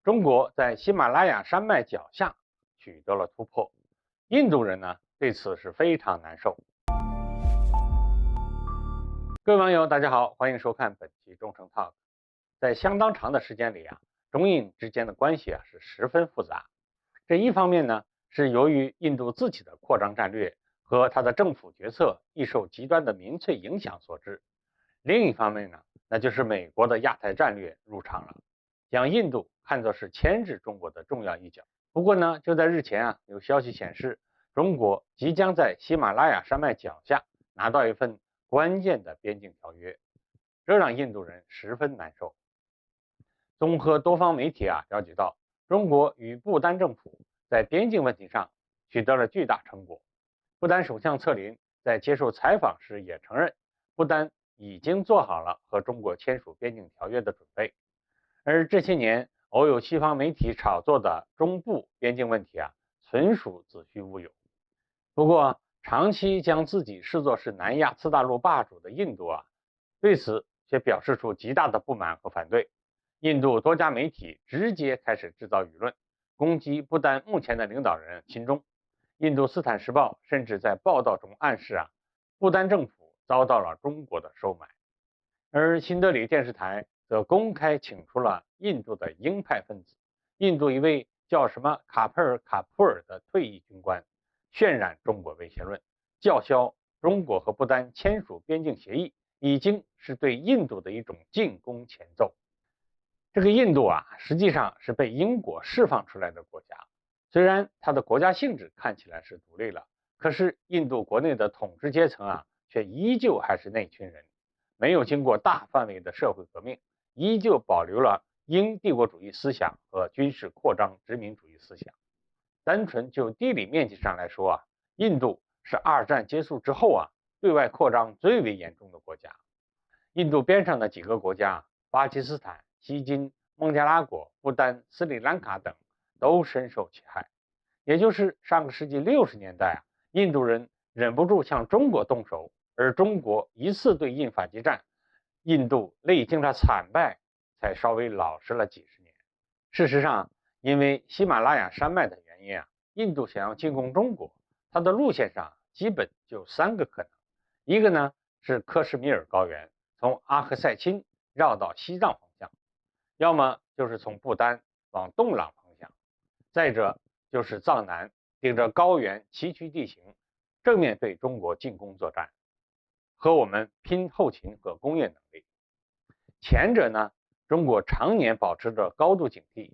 中国在喜马拉雅山脉脚下取得了突破，印度人呢对此是非常难受。各位网友，大家好，欢迎收看本期众诚 Talk。在相当长的时间里中印之间的关系是十分复杂。这一方面呢，是由于印度自己的扩张战略和它的政府决策易受极端的民粹影响所致；另一方面呢，那就是美国的亚太战略入场了，将印度看作是牵制中国的重要一角。不过呢，就在日前有消息显示，中国即将在喜马拉雅山脉脚下拿到一份关键的边境条约，这让印度人十分难受。综合多方媒体了解到，中国与不丹政府在边境问题上取得了巨大成果。不丹首相策林在接受采访时也承认，不丹已经做好了和中国签署边境条约的准备。而这些年偶有西方媒体炒作的中部边境问题纯属子虚乌有。不过长期将自己视作是南亚次大陆霸主的印度对此却表示出极大的不满和反对。印度多家媒体直接开始制造舆论，攻击不丹目前的领导人亲中。印度斯坦时报甚至在报道中暗示不丹政府遭到了中国的收买。而新德里电视台则公开请出了印度的鹰派分子，印度一位叫什么卡佩尔卡普尔的退役军官，渲染中国威胁论，叫嚣中国和不丹签署边境协议已经是对印度的一种进攻前奏。这个印度实际上是被英国释放出来的国家，虽然它的国家性质看起来是独立了，可是印度国内的统治阶层却依旧还是那群人，没有经过大范围的社会革命，依旧保留了英帝国主义思想和军事扩张殖民主义思想。单纯就地理面积上来说印度是二战结束之后对外扩张最为严重的国家。印度边上的几个国家，巴基斯坦、西金、孟加拉国、不丹、斯里兰卡等都深受其害。也就是上个世纪60年代印度人忍不住向中国动手，而中国一次对印反击战，印度历经了惨败，才稍微老实了几十年。事实上，因为喜马拉雅山脉的原因印度想要进攻中国，它的路线上基本就3个可能。一个呢是克什米尔高原，从阿克塞钦绕到西藏方向，要么就是从不丹往洞朗方向，再者就是藏南顶着高原崎岖地形，正面对中国进攻作战，和我们拼后勤和工业能力。前者呢，中国常年保持着高度警惕，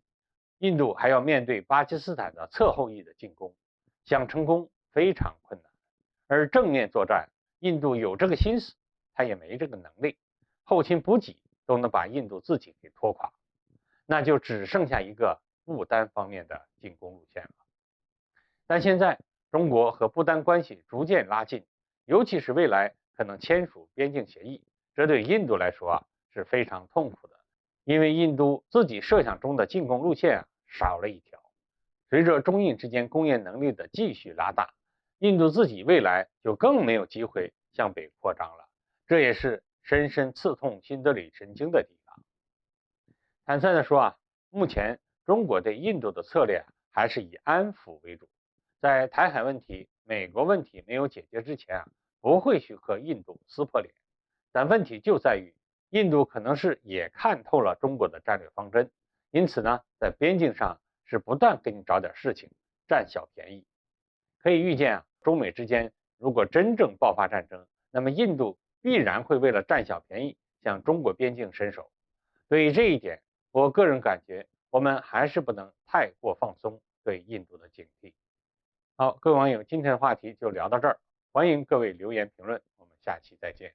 印度还要面对巴基斯坦的侧后翼的进攻，想成功非常困难。而正面作战，印度有这个心思，他也没这个能力，后勤补给都能把印度自己给拖垮，那就只剩下一个不丹方面的进攻路线了。但现在中国和不丹关系逐渐拉近，尤其是未来可能签署边境协议，这对印度来说是非常痛苦的，因为印度自己设想中的进攻路线少了一条。随着中印之间工业能力的继续拉大，印度自己未来就更没有机会向北扩张了，这也是深深刺痛新德里神经的地方。坦率地说目前中国对印度的策略还是以安抚为主，在台海问题、美国问题没有解决之前不会去和印度撕破脸。但问题就在于，印度可能是也看透了中国的战略方针，因此呢，在边境上是不断给你找点事情，占小便宜。可以预见中美之间如果真正爆发战争，那么印度必然会为了占小便宜向中国边境伸手。对于这一点，我个人感觉我们还是不能太过放松对印度的警惕。好，各位网友，今天的话题就聊到这儿，欢迎各位留言评论，我们下期再见。